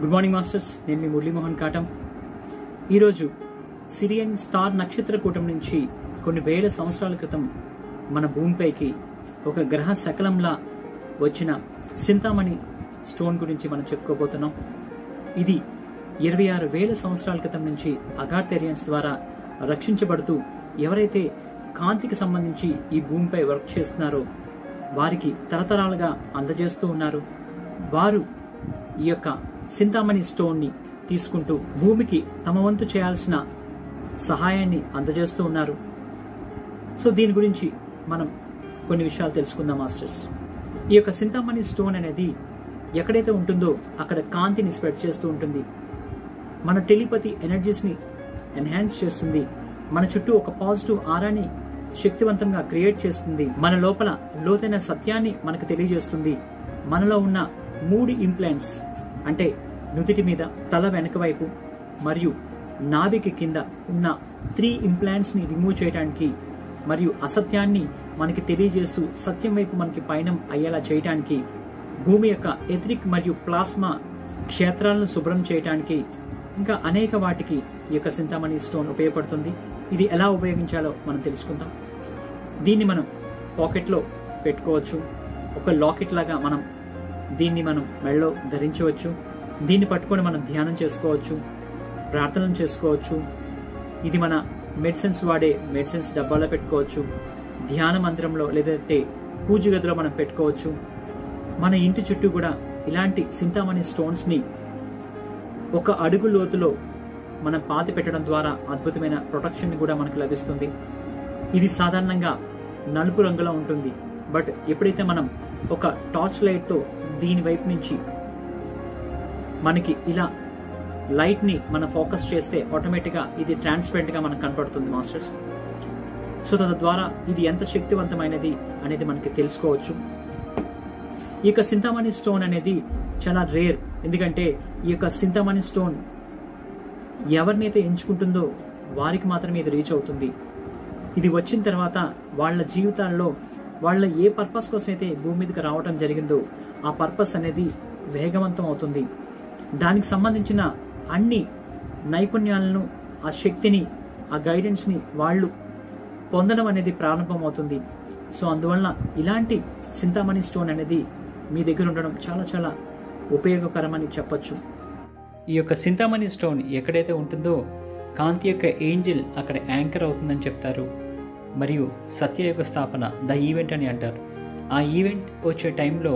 Good morning masters, నేను మీ మురళీమోహన్ కాటం. ఈరోజు Syrian star నక్షత్ర కూటం నుంచి కొన్ని వేల సంవత్సరాల క్రితం మన భూమిపైకి ఒక గ్రహ శకలంలా వచ్చిన చింతామణి స్టోన్ గురించి మనం చెప్పుకోబోతున్నాం. ఇది 26,000 సంవత్సరాల క్రితం నుంచి అగార్థేరియన్స్ ద్వారా రక్షించబడుతూ ఎవరైతే కాంతికి సంబంధించి ఈ భూమిపై వర్క్ చేస్తున్నారో వారికి తరతరాలుగా అందజేస్తూ ఉన్నారు. వారు ఈ యొక్క చింతామణి స్టోన్ ని తీసుకుంటూ భూమికి తమ వంతు చేయాల్సిన సహాయాన్ని అందజేస్తూ ఉన్నారు. సో దీని గురించి మనం కొన్ని విషయాలు తెలుసుకుందాం మాస్టర్స్. ఈ యొక్క చింతామణి స్టోన్ అనేది ఎక్కడైతే ఉంటుందో అక్కడ కాంతిని స్ప్రెడ్ చేస్తూ ఉంటుంది. మన టెలిపతి ఎనర్జీస్ ని ఎన్హాన్స్ చేస్తుంది. మన చుట్టూ ఒక పాజిటివ్ ఆరాని శక్తివంతంగా క్రియేట్ చేస్తుంది. మన లోపల లోతైన సత్యాన్ని మనకు తెలియజేస్తుంది. మనలో ఉన్న 3 ఇంప్లాంట్స్ అంటే నుదిటి మీద, తల వెనక వైపు మరియు నాభికి కింద ఉన్న 3 ఇంప్లాంట్స్ ని రిమూవ్ చేయడానికి మరియు అసత్యాన్ని మనకి తెలియజేస్తూ సత్యం వైపు మనకి పయనం అయ్యేలా చేయడానికి, భూమి యొక్క ఎథరిక్ మరియు ప్లాస్మా క్షేత్రాలను శుభ్రం చేయడానికి, ఇంకా అనేక వాటికి ఈ యొక్క చింతామణి స్టోన్ ఉపయోగపడుతుంది. ఇది ఎలా ఉపయోగించాలో మనం తెలుసుకుందాం. దీన్ని మనం పాకెట్లో పెట్టుకోవచ్చు. ఒక లాకెట్ లాగా దీన్ని మనం మెడలో ధరించవచ్చు. దీన్ని పట్టుకొని మనం ధ్యానం చేసుకోవచ్చు, ప్రార్థనలు చేసుకోవచ్చు. ఇది మన మెడిసిన్స్ వాడే మెడిసిన్స్ డబ్బాలో పెట్టుకోవచ్చు. ధ్యాన మందిరంలో లేదంటే పూజ గదిలో మనం పెట్టుకోవచ్చు. మన ఇంటి చుట్టూ కూడా ఇలాంటి చింతామణి స్టోన్స్ ని 1 అడుగు లోతులో మనం పాతి పెట్టడం ద్వారా అద్భుతమైన ప్రొటెక్షన్ కూడా మనకు లభిస్తుంది. ఇది సాధారణంగా నలుపు రంగులో ఉంటుంది. బట్ ఎప్పుడైతే మనం ఒక టార్చ్ లైట్ తో దీని వైపు నుంచి మనకి ఇలా లైట్ ని మనం ఫోకస్ చేస్తే ఆటోమేటిక్ గా ఇది ట్రాన్స్పరెంట్ గా మనకు కనపడుతుంది మాస్టర్స్. సో తద్వారా ఇది ఎంత శక్తివంతమైనది అనేది మనకి తెలుసుకోవచ్చు. ఈ యొక్క చింతామణి స్టోన్ అనేది చాలా రేర్. ఎందుకంటే ఈ యొక్క చింతామణి స్టోన్ ఎవరినైతే ఎంచుకుంటుందో వారికి మాత్రమే ఇది రీచ్ అవుతుంది. ఇది వచ్చిన తర్వాత వాళ్ళ జీవితాల్లో వాళ్ళ ఏ పర్పస్ కోసం అయితే భూమి మీదకి రావడం జరిగిందో ఆ పర్పస్ అనేది వేగవంతం అవుతుంది. దానికి సంబంధించిన అన్ని నైపుణ్యాలను, ఆ శక్తిని, ఆ గైడెన్స్ ని వాళ్ళు పొందడం అనేది ప్రారంభమవుతుంది. సో అందువలన ఇలాంటి చింతామణి స్టోన్ అనేది మీ దగ్గర ఉండడం చాలా చాలా ఉపయోగకరమని చెప్పొచ్చు. ఈ యొక్క చింతామణి స్టోన్ ఎక్కడైతే ఉంటుందో కాంతి యొక్క ఏంజిల్ అక్కడ యాంకర్ అవుతుందని చెప్తారు. మరియు సత్యయుగ స్థాపన, ద ఈవెంట్ అని అంటారు. ఆ ఈవెంట్ వచ్చే టైంలో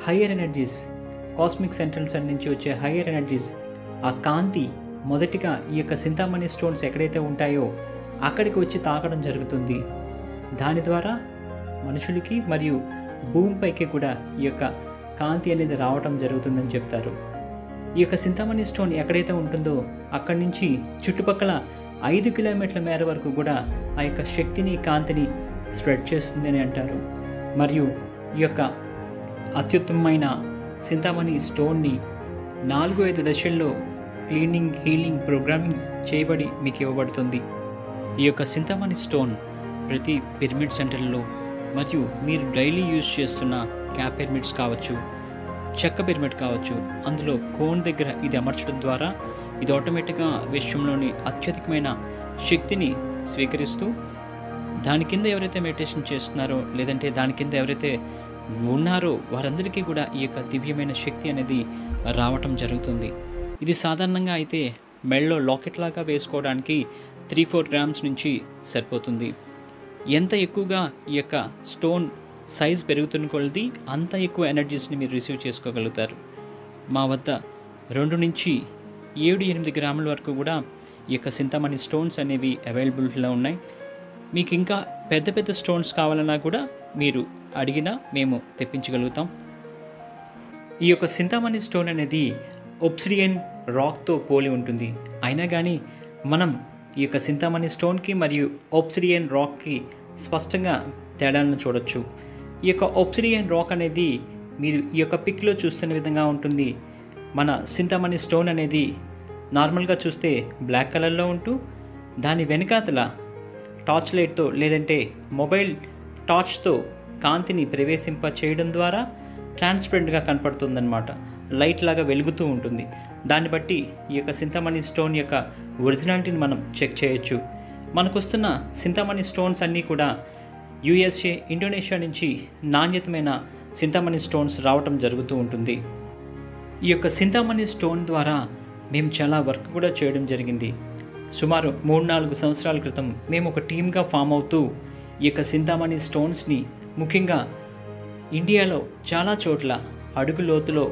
హయ్యర్ ఎనర్జీస్, కాస్మిక్ సెంట్రల్స్ నుంచి వచ్చే హయ్యర్ ఎనర్జీస్, ఆ కాంతి మొదటిగా ఈ యొక్క చింతామణి స్టోన్స్ ఎక్కడైతే ఉంటాయో అక్కడికి వచ్చి తాకడం జరుగుతుంది. దాని ద్వారా మనుషులకి మరియు భూమిపైకి కూడా ఈ యొక్క కాంతి అనేది రావటం జరుగుతుందని చెప్తారు. ఈ యొక్క చింతామణి స్టోన్ ఎక్కడైతే ఉంటుందో అక్కడి నుంచి చుట్టుపక్కల 5 కిలోమీటర్ల మేర వరకు కూడా ఆ యొక్క శక్తిని, కాంతిని స్ప్రెడ్ చేస్తుంది అని అంటారు. మరియు ఈ యొక్క అత్యుత్తమమైన చింతామణి స్టోన్ని 4-5 దశల్లో క్లీనింగ్, హీలింగ్, ప్రోగ్రామింగ్ చేయబడి మీకు ఇవ్వబడుతుంది. ఈ యొక్క చింతామణి స్టోన్ ప్రతి పిరమిడ్ సెంటర్లో మరియు మీరు డైలీ యూజ్ చేస్తున్న క్యాప్ పిరమిడ్స్ కావచ్చు, చెక్క పిరమిడ్ కావచ్చు, అందులో కోన్ దగ్గర ఇది అమర్చడం ద్వారా ఇది ఆటోమేటిక్గా విశ్వంలోని అత్యధికమైన శక్తిని స్వీకరిస్తూ దాని కింద ఎవరైతే మెడిటేషన్ చేస్తున్నారో లేదంటే దాని కింద ఎవరైతే ఉన్నారో వారందరికీ కూడా ఈ యొక్క దివ్యమైన శక్తి అనేది రావటం జరుగుతుంది. ఇది సాధారణంగా అయితే మెడలో లాకెట్ లాగా వేసుకోవడానికి 3-4 గ్రామ్స్ నుంచి సరిపోతుంది. ఎంత ఎక్కువగా ఈ యొక్క స్టోన్ సైజ్ పెరుగుతున్న కొలది అంత ఎక్కువ ఎనర్జీస్ని మీరు రిసీవ్ చేసుకోగలుగుతారు. మా వద్ద 2 నుంచి 7-8 గ్రాముల వరకు కూడా ఈ యొక్క చింతామణి స్టోన్స్ అనేవి అవైలబిలిటీలో ఉన్నాయి. మీకు ఇంకా పెద్ద పెద్ద స్టోన్స్ కావాలన్నా కూడా మీరు అడిగినా మేము తెప్పించగలుగుతాం. ఈ యొక్క చింతామణి స్టోన్ అనేది ఒబ్సిడియన్ రాక్తో పోలి ఉంటుంది. అయినా కానీ మనం ఈ యొక్క చింతామణి స్టోన్కి మరియు ఒబ్సిడియన్ రాక్కి స్పష్టంగా తేడాలను చూడొచ్చు. ఈ యొక్క ఒబ్సిడియన్ రాక్ అనేది మీరు ఈ యొక్క పిక్లో చూస్తున్న విధంగా ఉంటుంది. మన చింతామణి స్టోన్ అనేది నార్మల్గా చూస్తే బ్లాక్ కలర్లో ఉంటూ దాని వెనకాతల టార్చ్ లైట్తో లేదంటే మొబైల్ టార్చ్తో కాంతిని ప్రవేశింప చేయడం ద్వారా ట్రాన్స్పరెంట్గా కనపడుతుందన్నమాట. లైట్ లాగా వెలుగుతూ ఉంటుంది. దాన్ని బట్టి ఈ యొక్క చింతామణి స్టోన్ యొక్క ఒరిజినాలిటీని మనం చెక్ చేయొచ్చు. మనకు వస్తున్న చింతామణి స్టోన్స్ అన్నీ కూడా USA, ఇండోనేషియా నుంచి నాణ్యతమైన చింతామణి స్టోన్స్ రావటం జరుగుతూ ఉంటుంది. ఈ యొక్క చింతామణి స్టోన్ ద్వారా మేము చాలా వర్క్ కూడా చేయడం జరిగింది. సుమారు 3-4 సంవత్సరాల క్రితం మేము ఒక టీమ్గా ఫామ్ అవుతూ ఈ యొక్క చింతామణి స్టోన్స్ని ముఖ్యంగా ఇండియాలో చాలా చోట్ల అడుగు లోతులో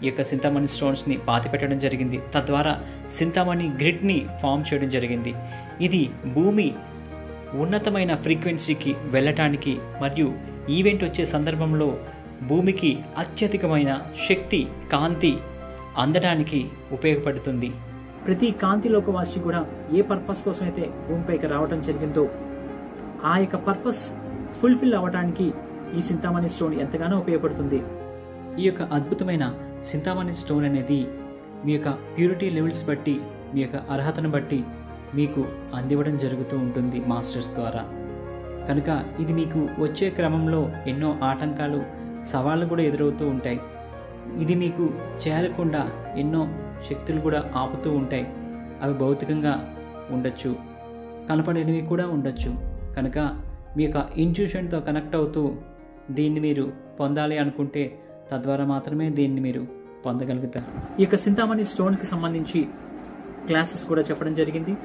ఈ యొక్క చింతామణి స్టోన్స్ని పాతిపెట్టడం జరిగింది. తద్వారా చింతామణి గ్రిడ్ని ఫామ్ చేయడం జరిగింది. ఇది భూమి ఉన్నతమైన ఫ్రీక్వెన్సీకి వెళ్ళటానికి మరియు ఈవెంట్ వచ్చే సందర్భంలో భూమికి అత్యధికమైన శక్తి, కాంతి అందడానికి ఉపయోగపడుతుంది. ప్రతి కాంతి లోకవాసి కూడా ఏ పర్పస్ కోసం అయితే భూమిపైకి రావడం జరిగిందో ఆ యొక్క పర్పస్ ఫుల్ఫిల్ అవ్వడానికి ఈ చింతామణి స్టోన్ ఎంతగానో ఉపయోగపడుతుంది. ఈ యొక్క అద్భుతమైన చింతామణి స్టోన్ అనేది మీ యొక్క ప్యూరిటీ లెవెల్స్ బట్టి, మీ యొక్క అర్హతను బట్టి మీకు అందివ్వడం జరుగుతూ ఉంటుంది మాస్టర్స్ ద్వారా. కనుక ఇది మీకు వచ్చే క్రమంలో ఎన్నో ఆటంకాలు, సవాళ్ళు కూడా ఎదురవుతూ ఉంటాయి. ఇది మీకు చేరకుండా ఎన్నో శక్తులు కూడా ఆపుతూ ఉంటాయి. అవి భౌతికంగా ఉండొచ్చు, కనపడేవి కూడా ఉండొచ్చు. కనుక మీ యొక్క ఇంట్యూషన్తో కనెక్ట్ అవుతూ దీన్ని మీరు పొందాలి అనుకుంటే తద్వారా మాత్రమే దీన్ని మీరు పొందగలుగుతారు. ఈ యొక్క చింతామణి స్టోన్కి సంబంధించి క్లాసెస్ కూడా చెప్పడం జరిగింది.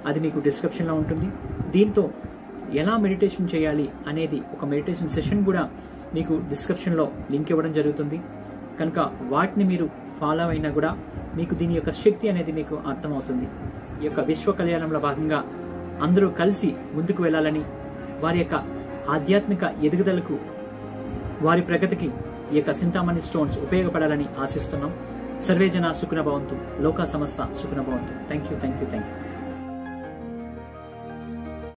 అది మీకు డిస్క్రిప్షన్లో ఉంటుంది. దీంతో ఎలా మెడిటేషన్ చేయాలి అనేది ఒక మెడిటేషన్ సెషన్ కూడా మీకు డిస్క్రిప్షన్లో లింక్ ఇవ్వడం జరుగుతుంది. కనుక వాటిని మీరు ఫాలో అయినా కూడా మీకు దీని యొక్క శక్తి అనేది మీకు అర్థమవుతుంది. ఈ యొక్క విశ్వ కళ్యాణంలో భాగంగా అందరూ కలిసి ముందుకు వెళ్ళాలని, వారి యొక్క ఆధ్యాత్మిక ఎదుగుదలకు, వారి ప్రగతికి ఈ యొక్క చింతామణి స్టోన్స్ ఉపయోగపడాలని ఆశిస్తున్నాం. సర్వే జన సుఖినో భవంతు, లోకా సమస్త సుఖినో భవంతు. Thank you.